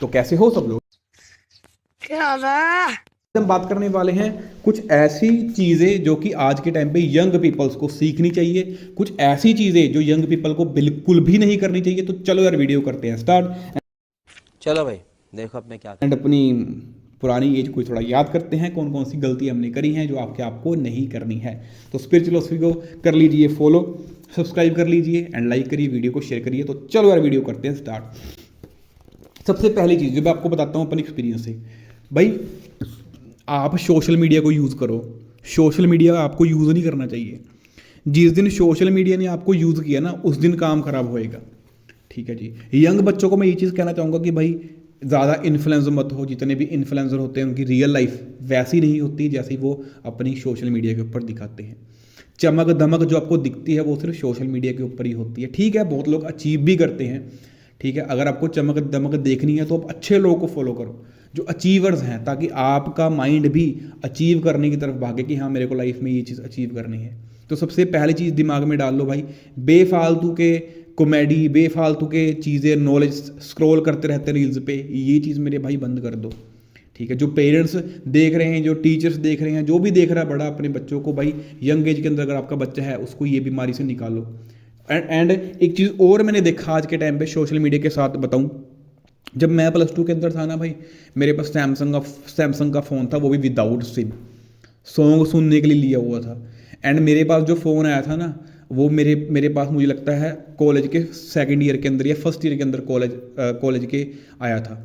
तो कैसे हो सब लोग। हम बात करने वाले हैं कुछ ऐसी चीज़ें जो कि आज के टाइम पे यंग पीपल्स को सीखनी चाहिए, कुछ ऐसी चीज़ें जो यंग पीपल को बिल्कुल भी नहीं करनी चाहिए। तो चलो यार वीडियो करते हैं स्टार्ट। चलो भाई, देखो अब मैं क्या एंड करता हूँ। अपनी पुरानी एज को थोड़ा याद करते हैं, कौन कौन सी गलती हमने करी हैं जो आपको नहीं करनी है। तो स्पिरिचुअल को कर लीजिए फॉलो, सब्सक्राइब कर लीजिए एंड लाइक करिए, वीडियो को शेयर करिए। तो चलो यार वीडियो करते हैं स्टार्ट। सबसे पहली चीज़ जो मैं आपको बताता हूँ अपने एक्सपीरियंस से, भाई आप सोशल मीडिया को यूज़ करो। सोशल मीडिया आपको यूज़ नहीं करना चाहिए। जिस दिन सोशल मीडिया ने आपको यूज़ किया ना, उस दिन काम खराब होएगा। ठीक है जी। यंग बच्चों को मैं ये चीज़ कहना चाहूँगा कि भाई ज़्यादा इन्फ्लुएंसर मत हो। जितने भी इन्फ्लुएंसर होते हैं उनकी रियल लाइफ वैसी नहीं होती जैसी वो अपनी सोशल मीडिया के ऊपर दिखाते हैं। चमक दमक जो आपको दिखती है वो सिर्फ सोशल मीडिया के ऊपर ही होती है। ठीक है, बहुत लोग अचीव भी करते हैं। ठीक है, अगर आपको चमक दमक देखनी है तो आप अच्छे लोगों को फॉलो करो जो अचीवर्स हैं, ताकि आपका माइंड भी अचीव करने की तरफ भागे कि हाँ मेरे को लाइफ में ये चीज़ अचीव करनी है। तो सबसे पहली चीज़ दिमाग में डाल लो भाई, बेफालतू के कॉमेडी, बेफालतू के चीज़ें नॉलेज स्क्रॉल करते रहते हैं रील्स पे, ये चीज़ मेरे भाई बंद कर दो। ठीक है, जो पेरेंट्स देख रहे हैं, जो टीचर्स देख रहे हैं, जो भी देख रहा है बड़ा अपने बच्चों को, भाई यंग एज के अंदर अगर आपका बच्चा है उसको ये बीमारी से निकालो। एंड एक चीज़ और मैंने देखा आज के टाइम पे सोशल मीडिया के साथ बताऊं, जब मैं +2 के अंदर था ना भाई, मेरे पास सैमसंग का फ़ोन था, वो भी विदाउट सिम, सॉन्ग सुनने के लिए लिया हुआ था। एंड मेरे पास जो फ़ोन आया था ना, वो मेरे पास मुझे लगता है कॉलेज के सेकंड ईयर के अंदर या फर्स्ट ईयर के अंदर कॉलेज के आया था।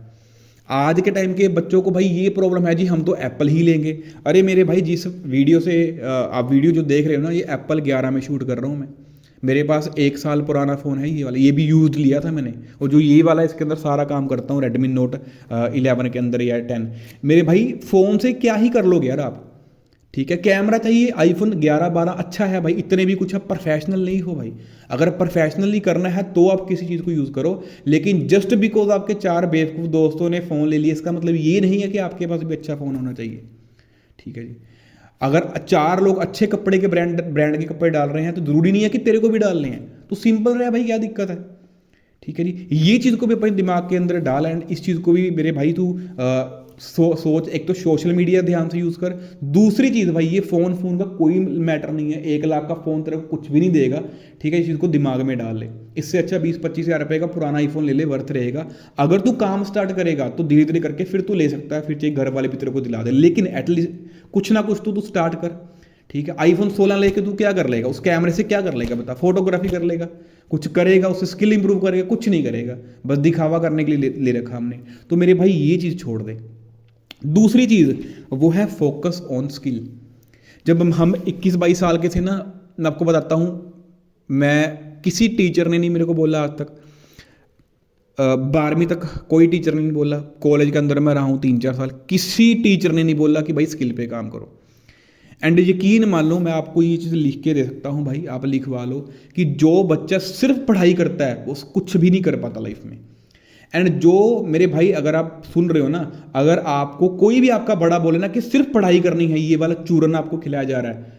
आज के टाइम के बच्चों को भाई ये प्रॉब्लम है जी, हम तो एप्पल ही लेंगे। अरे मेरे भाई, जिस वीडियो से आप वीडियो जो देख रहे हो ना, ये एप्पल 11 में शूट कर रहा हूँ मैं। मेरे पास 1 साल पुराना फ़ोन है ये वाला, ये भी यूज़ लिया था मैंने। और जो ये वाला इसके अंदर सारा काम करता हूँ, रेडमी नोट 11 के अंदर या 10। मेरे भाई फ़ोन से क्या ही कर लोगे यार आप। ठीक है, कैमरा चाहिए आईफोन 11-12 अच्छा है भाई, इतने भी कुछ आप प्रोफेशनल नहीं हो भाई। अगर प्रोफेशनली करना है तो आप किसी चीज़ को यूज़ करो, लेकिन जस्ट बिकॉज आपके 4 बेवकूफ़ दोस्तों ने फ़ोन ले लिया, इसका मतलब ये नहीं है कि आपके पास भी अच्छा फ़ोन होना चाहिए। ठीक है जी। अगर 4 लोग अच्छे कपड़े के ब्रांड के कपड़े डाल रहे हैं तो ज़रूरी नहीं है कि तेरे को भी डालने हैं। तो सिंपल रहे भाई, क्या दिक्कत है। ठीक है जी, ये चीज़ को भी अपने दिमाग के अंदर डाल। एंड इस चीज़ को भी मेरे भाई तू सोच, एक तो सोशल मीडिया ध्यान से यूज़ कर। दूसरी चीज़ भाई, ये फ़ोन का कोई मैटर नहीं है। 1 लाख का फ़ोन तेरे को कुछ भी नहीं देगा। ठीक है, इस चीज़ को दिमाग में डाल ले। इससे अच्छा 20-25 हज़ार रुपये का पुराना आईफोन ले ले, वर्थ रहेगा। अगर तू काम स्टार्ट करेगा तो धीरे धीरे करके फिर तू ले सकता है, फिर चाहे घर वाले भी तेरे को दिला दे, लेकिन एटलीस्ट कुछ ना कुछ तो तू स्टार्ट कर। ठीक है, आईफोन 16 लेके तू क्या कर लेगा, उस कैमरे से क्या कर लेगा बता। फोटोग्राफी कर लेगा, कुछ करेगा, उससे स्किल इंप्रूव करेगा, कुछ नहीं करेगा। बस दिखावा करने के लिए ले रखा हमने। तो मेरे भाई ये चीज़ छोड़ दे। दूसरी चीज़ वो है फोकस ऑन स्किल। जब हम 21-22 साल के थे ना, मैं आपको बताता हूँ, मैं किसी टीचर ने नहीं मेरे को बोला आज तक, 12वीं तक कोई टीचर ने नहीं बोला। कॉलेज के अंदर मैं रहा हूँ 3-4 साल, किसी टीचर ने नहीं बोला कि भाई स्किल पे काम करो। एंड यकीन मान लो, मैं आपको ये चीज़ लिख के दे सकता हूँ भाई, आप लिखवा लो कि जो बच्चा सिर्फ पढ़ाई करता है वो कुछ भी नहीं कर पाता लाइफ में। एंड जो मेरे भाई, अगर आप सुन रहे हो ना, अगर आपको कोई भी आपका बड़ा बोले ना कि सिर्फ पढ़ाई करनी है, ये वाला चूरन आपको खिलाया जा रहा है,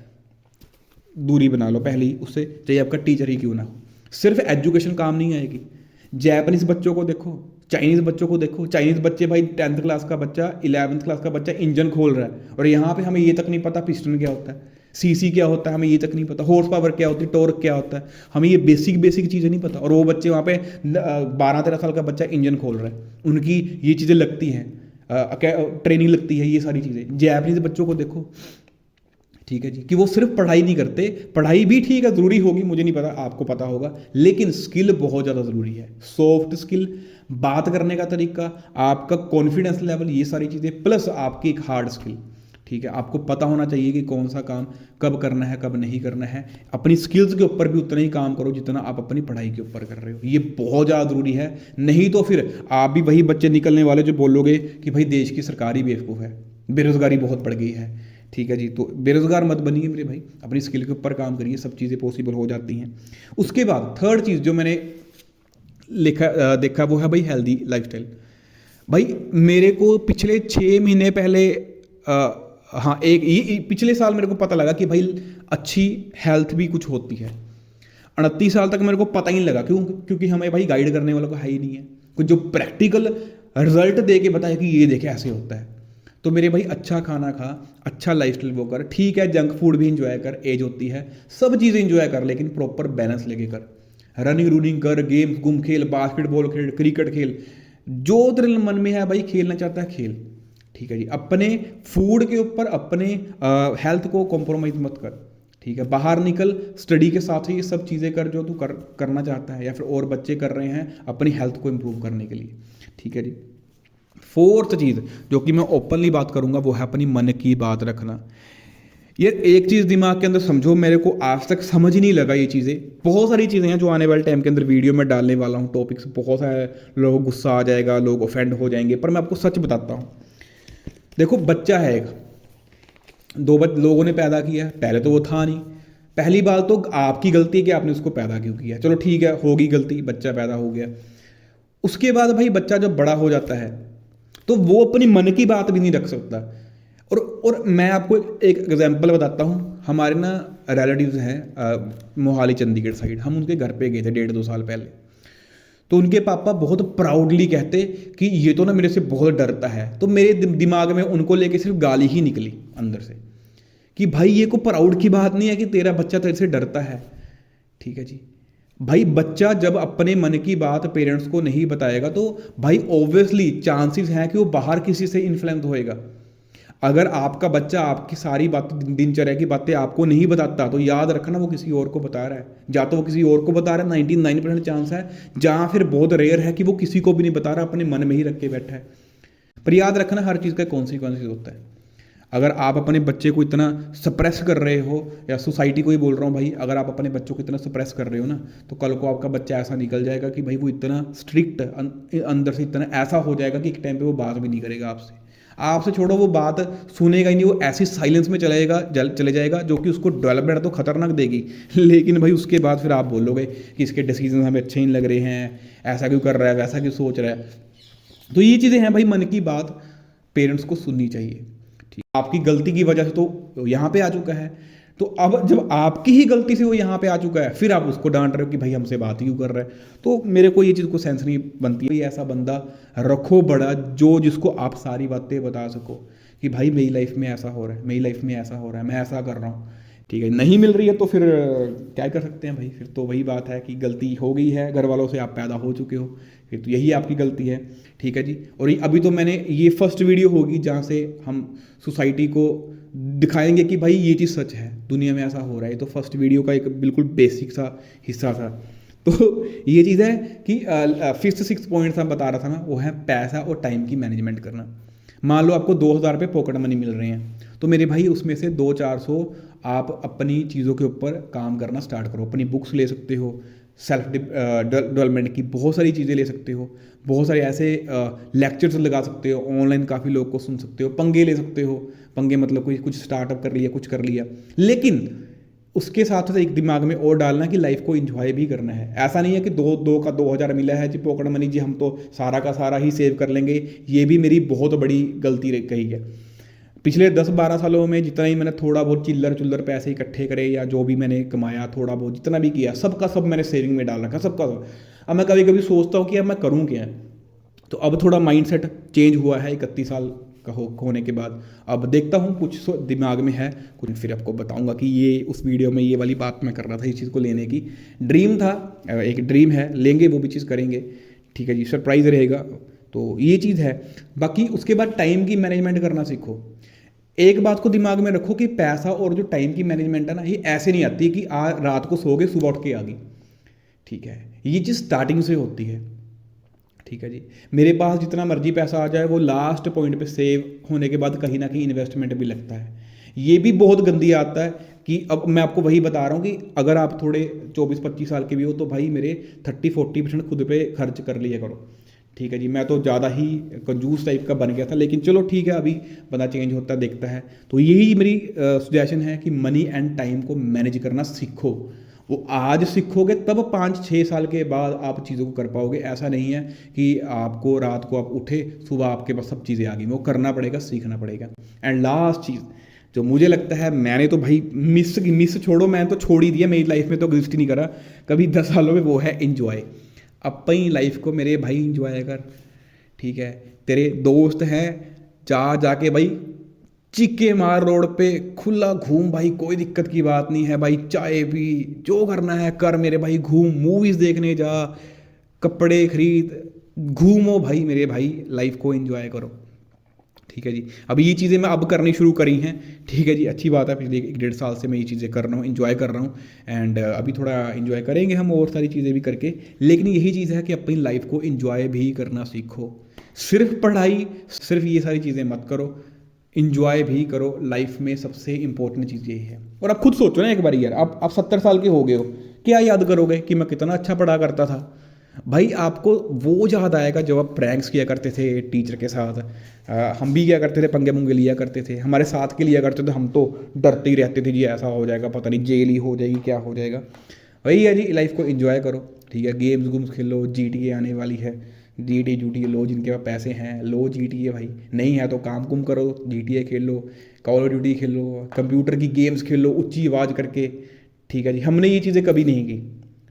दूरी बना लो पहले ही उससे, चाहे आपका टीचर ही क्यों ना हो। सिर्फ एजुकेशन काम नहीं आएगी। जैपनीज बच्चों को देखो, चाइनीज़ बच्चों को देखो। चाइनीज़ बच्चे भाई 10th क्लास का बच्चा, 11th क्लास का बच्चा इंजन खोल रहा है, और यहाँ पे हमें ये तक नहीं पता पिस्टन क्या होता है, सीसी क्या होता है, हमें ये तक नहीं पता, हॉर्स पावर क्या होती है, टॉर्क क्या होता है, हमें ये बेसिक चीज़ें नहीं पता। और वो बच्चे वहाँ पे 12-13 साल का बच्चा इंजन खोल रहा है, उनकी ये चीज़ें लगती हैं, ट्रेनिंग लगती है, ये सारी चीज़ें। जैपनीज बच्चों को देखो, ठीक है जी, कि वो सिर्फ पढ़ाई नहीं करते। पढ़ाई भी ठीक है, ज़रूरी होगी, मुझे नहीं पता, आपको पता होगा, लेकिन स्किल बहुत ज़्यादा ज़रूरी है। सॉफ्ट स्किल, बात करने का तरीका, आपका कॉन्फिडेंस लेवल, ये सारी चीज़ें, प्लस आपकी एक हार्ड स्किल। ठीक है, आपको पता होना चाहिए कि कौन सा काम कब करना है, कब नहीं करना है। अपनी स्किल्स के ऊपर भी उतना ही काम करो जितना आप अपनी पढ़ाई के ऊपर कर रहे हो, ये बहुत ज़्यादा ज़रूरी है। नहीं तो फिर आप भी वही बच्चे निकलने वाले जो बोलोगे कि भाई देश की सरकार ही बेवकूफ़ है, बेरोज़गारी बहुत बढ़ गई है। ठीक है जी, तो बेरोज़गार मत बनिए मेरे भाई, अपनी स्किल के ऊपर काम करिए, सब चीज़ें पॉसिबल हो जाती हैं। उसके बाद थर्ड चीज़ जो मैंने देखा वो है भाई हेल्दी लाइफस्टाइल। भाई मेरे को पिछले 6 महीने पहले हाँ, एक पिछले साल मेरे को पता लगा कि भाई अच्छी हेल्थ भी कुछ होती है। 29 साल तक मेरे को पता ही नहीं लगा, क्योंकि हमें भाई गाइड करने वाला को है ही नहीं है। कुछ जो प्रैक्टिकल रिजल्ट दे के बताए कि ये देखे ऐसे होता है। तो मेरे भाई अच्छा खाना खा, अच्छा लाइफस्टाइल वो कर, ठीक है जंक फूड भी इंजॉय कर, एज होती है, सब चीज़ें इंजॉय कर, लेकिन प्रॉपर बैलेंस लेके कर। रनिंग रूनिंग कर, गेम्स गुम खेल, बास्केटबॉल खेल, क्रिकेट खेल, जो तेरे मन में है भाई खेलना चाहता है खेल, ठीक है जी। अपने फूड के ऊपर अपने हेल्थ को कॉम्प्रोमाइज़ मत कर, ठीक है। बाहर निकल, स्टडी के साथ ही ये सब चीज़ें कर जो तू करना चाहता है या फिर और बच्चे कर रहे हैं अपनी हेल्थ को इम्प्रूव करने के लिए, ठीक है जी। फोर्थ चीज़ जो कि मैं ओपनली बात करूंगा वो है अपनी मन की बात रखना। ये एक चीज़ दिमाग के अंदर समझो, मेरे को आज तक समझ ही नहीं लगा ये चीज़ें। बहुत सारी चीज़ें हैं जो आने वाले टाइम के अंदर वीडियो में डालने वाला हूँ, टॉपिक्स बहुत सारे, लोग गुस्सा आ जाएगा, लोग ऑफेंड हो जाएंगे, पर मैं आपको सच बताता हूँ। देखो बच्चा है एक, लोगों ने पैदा किया, पहले तो वो था नहीं। पहली बात तो आपकी गलती है कि आपने उसको पैदा क्यों किया, चलो ठीक है होगी गलती, बच्चा पैदा हो गया। उसके बाद भाई बच्चा जब बड़ा हो जाता है तो वो अपनी मन की बात भी नहीं रख सकता। और मैं आपको एक एग्जांपल बताता हूँ। हमारे ना रिलेटिव्स हैं मोहाली चंडीगढ़ साइड, हम उनके घर पे गए थे 1.5-2 साल पहले। तो उनके पापा बहुत प्राउडली कहते कि ये तो ना मेरे से बहुत डरता है। तो मेरे दिमाग में उनको लेके सिर्फ गाली ही निकली अंदर से कि भाई ये को प्राउड की बात नहीं है कि तेरा बच्चा तेरे से डरता है, ठीक है जी। भाई बच्चा जब अपने मन की बात पेरेंट्स को नहीं बताएगा तो भाई ऑब्वियसली चांसेस हैं कि वो बाहर किसी से इन्फ्लुएंस होएगा। अगर आपका बच्चा आपकी सारी बातें, दिनचर्या की बातें आपको नहीं बताता तो याद रखना वो किसी और को बता रहा है। या तो वो किसी और को बता रहा है, 99% चांस है, जहाँ फिर बहुत रेयर है कि वो किसी को भी नहीं बता रहा, अपने मन में ही रख के बैठा है। पर याद रखना हर चीज़ का कॉन्सिक्वेंसेस होता है। अगर आप अपने बच्चे को इतना सप्रेस कर रहे हो, या सोसाइटी को ही बोल रहा हूँ भाई, अगर आप अपने बच्चों को इतना सप्रेस कर रहे हो ना, तो कल को आपका बच्चा ऐसा निकल जाएगा कि भाई वो इतना स्ट्रिक्ट अंदर से इतना ऐसा हो जाएगा कि एक टाइम पे वो बात भी नहीं करेगा आपसे छोड़ो, वो बात सुनेगा ही नहीं, वो ऐसी साइलेंस में चले जाएगा जो कि उसको डेवलपमेंट तो खतरनाक देगी। लेकिन भाई उसके बाद फिर आप बोलोगे कि इसके डिसीजन हमें अच्छे नहीं लग रहे हैं, ऐसा क्यों कर रहा है, वैसा क्यों सोच रहा है। तो ये चीज़ें हैं भाई, मन की बात पेरेंट्स को सुननी चाहिए, ठीक। आपकी गलती की वजह से तो यहाँ पे आ चुका है, तो अब जब आपकी ही गलती से वो यहाँ पे आ चुका है, फिर आप उसको डांट रहे हो कि भाई हमसे बात ही क्यों कर रहा है। तो मेरे को ये चीज़ को सेंस नहीं बनती है। ऐसा बंदा रखो बड़ा जो जिसको आप सारी बातें बता सको कि भाई मेरी लाइफ में ऐसा हो रहा है, मेरी लाइफ में ऐसा हो रहा है, मैं ऐसा कर रहा हूँ, ठीक है। नहीं मिल रही है तो फिर क्या कर सकते हैं भाई, फिर तो वही बात है कि गलती हो गई है, घर वालों से आप पैदा हो चुके हो, फिर तो यही आपकी गलती है, ठीक है जी। और अभी तो मैंने ये फर्स्ट वीडियो होगी जहाँ से हम सोसाइटी को दिखाएंगे कि भाई ये चीज़ सच है, दुनिया में ऐसा हो रहा है। तो फर्स्ट वीडियो का एक बिल्कुल बेसिक सा हिस्सा था। तो ये चीज़ है कि 5-6 पॉइंट्स मैं बता रहा था ना, वो है पैसा और टाइम की मैनेजमेंट करना। मान लो आपको 2,000 रुपये पॉकेट मनी मिल रहे हैं, तो मेरे भाई उसमें से 200-400 आप अपनी चीज़ों के ऊपर काम करना स्टार्ट करो। अपनी बुक्स ले सकते हो, सेल्फ डेवलपमेंट की बहुत सारी चीज़ें ले सकते हो, बहुत सारे ऐसे लेक्चर्स लगा सकते हो, ऑनलाइन काफ़ी लोग को सुन सकते हो, पंगे ले सकते हो। पंगे मतलब कोई कुछ स्टार्टअप कर लिया, कुछ कर लिया, लेकिन उसके साथ साथ एक दिमाग में और डालना कि लाइफ को एंजॉय भी करना है। ऐसा नहीं है कि 2,000 मिला है जी पॉकेट मनी जी, हम तो सारा का सारा ही सेव कर लेंगे। ये भी मेरी बहुत बड़ी गलती कही है। पिछले 10-12 सालों में जितना ही मैंने थोड़ा बहुत चिल्लर पैसे इकट्ठे करे या जो भी मैंने कमाया, थोड़ा बहुत जितना भी किया, सबका सब मैंने सेविंग में डाल रखा, सबका सब। अब मैं कभी कभी सोचता हूँ कि अब मैं करूँ क्या। तो अब थोड़ा माइंडसेट चेंज हुआ है 31 साल का होने के बाद। अब देखता हूँ कुछ दिमाग में है कुछ, फिर आपको बताऊंगा कि ये उस वीडियो में ये वाली बात मैं कर रहा था, इस चीज़ को लेने की ड्रीम था, एक ड्रीम है, लेंगे वो भी चीज़ करेंगे, ठीक है जी। सरप्राइज रहेगा, तो ये चीज़ है। बाकी उसके बाद टाइम की मैनेजमेंट करना सीखो। एक बात को दिमाग में रखो कि पैसा और जो टाइम की मैनेजमेंट है ना, ये ऐसे नहीं आती कि रात को सो गए सुबह उठ के आ गई, ठीक है। ये चीज़ स्टार्टिंग से होती है, ठीक है जी। मेरे पास जितना मर्जी पैसा आ जाए, वो लास्ट पॉइंट पे सेव होने के बाद कहीं ना कहीं इन्वेस्टमेंट भी लगता है। ये भी बहुत गंदी आता है कि अब मैं आपको वही बता रहा हूँ कि अगर आप थोड़े 24-25 साल के भी हो तो भाई मेरे 30-40% खुद पे खर्च कर लिया करो, ठीक है जी। मैं तो ज़्यादा ही कंजूस टाइप का बन गया था, लेकिन चलो ठीक है, अभी बंदा चेंज होता देखता है। तो यही मेरी सजेशन है कि मनी एंड टाइम को मैनेज करना सीखो। वो आज सीखोगे तब 5-6 साल के बाद आप चीज़ों को कर पाओगे। ऐसा नहीं है कि आपको रात को आप उठे सुबह आपके पास सब चीज़ें आ गई, वो करना पड़ेगा, सीखना पड़ेगा। एंड लास्ट चीज़ जो मुझे लगता है, मैंने तो भाई मिस छोड़ो, मैंने तो छोड़ ही दिया, मेरी लाइफ में तो एग्जिस्ट ही नहीं करा कभी 10 सालों में, वो है इन्जॉय। अपनी लाइफ को मेरे भाई इंजॉय कर, ठीक है। तेरे दोस्त हैं, जाके भाई चीखे मार रोड पे, खुला घूम भाई, कोई दिक्कत की बात नहीं है भाई, चाय पी, जो करना है कर मेरे भाई, घूम, मूवीज़ देखने जा, कपड़े खरीद, घूमो भाई मेरे भाई, लाइफ को एंजॉय करो। ठीक है जी। अब ये चीज़ें मैं अब करनी शुरू करी हैं। ठीक है जी, अच्छी बात है। पिछले 1-1.5 साल से मैं ये चीज़ें कर रहा हूँ, इन्जॉय कर रहा हूँ। एंड अभी थोड़ा इन्जॉय करेंगे हम और सारी चीज़ें भी करके। लेकिन यही चीज़ है कि अपनी लाइफ को इन्जॉय भी करना सीखो। सिर्फ पढ़ाई, सिर्फ ये सारी चीज़ें मत करो, इन्जॉय भी करो। लाइफ में सबसे इंपॉर्टेंट चीज़ यही है। और आप खुद सोचो ना एक बार यार, आप 70 साल के हो गए हो, क्या याद करोगे कि मैं कितना अच्छा पढ़ा करता था? भाई आपको वो याद आएगा जब आप प्रैंक्स किया करते थे टीचर के साथ। हम भी क्या करते थे, पंगे मुंगे लिया करते थे, हमारे साथ के लिया करते थे, हम तो डरते ही रहते थे जी ऐसा हो जाएगा, पता नहीं जेल ही हो जाएगी, क्या हो जाएगा। वही है जी, लाइफ को एंजॉय करो। ठीक है, गेम्स गुम्स खेलो, GTA आने वाली है, GTA लो, जिनके पास पैसे हैं लो GTA भाई, नहीं है तो काम कुम करो, GTA Khelo, call of duty Khelo, computer की गेम्स खेलो ऊंची आवाज़ करके। ठीक है जी, हमने ये चीज़ें कभी नहीं की।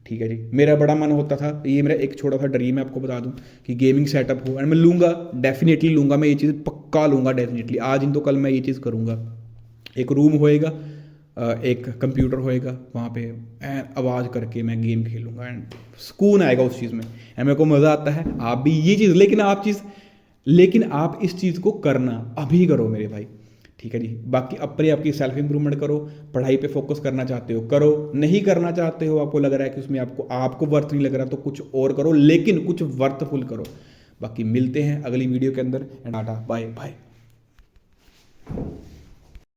ठीक है जी, मेरा बड़ा मन होता था, ये मेरा एक छोटा सा ड्रीम है आपको बता दूं, कि गेमिंग सेटअप हो, एंड मैं लूँगा, डेफिनेटली लूँगा, मैं ये चीज़ पक्का लूँगा डेफिनेटली, आज इन तो कल मैं ये चीज़ करूँगा। एक रूम होएगा, एक कंप्यूटर होएगा वहाँ पे, एंड आवाज़ करके मैं गेम खेलूँगा, एंड सुकून आएगा उस चीज़ में, एंड मेरे को मज़ा आता है। आप भी ये चीज़, लेकिन आप इस चीज़ को करना अभी करो मेरे भाई। ठीक है जी, बाकी अपनी आपकी सेल्फ इंप्रूवमेंट करो। पढ़ाई पे फोकस करना चाहते हो करो, नहीं करना चाहते हो, आपको लग रहा है कि उसमें आपको वर्थ नहीं लग रहा, तो कुछ और करो, लेकिन कुछ वर्थफुल करो। बाकी मिलते हैं अगली वीडियो के अंदर, एंड टाटा बाय बाय।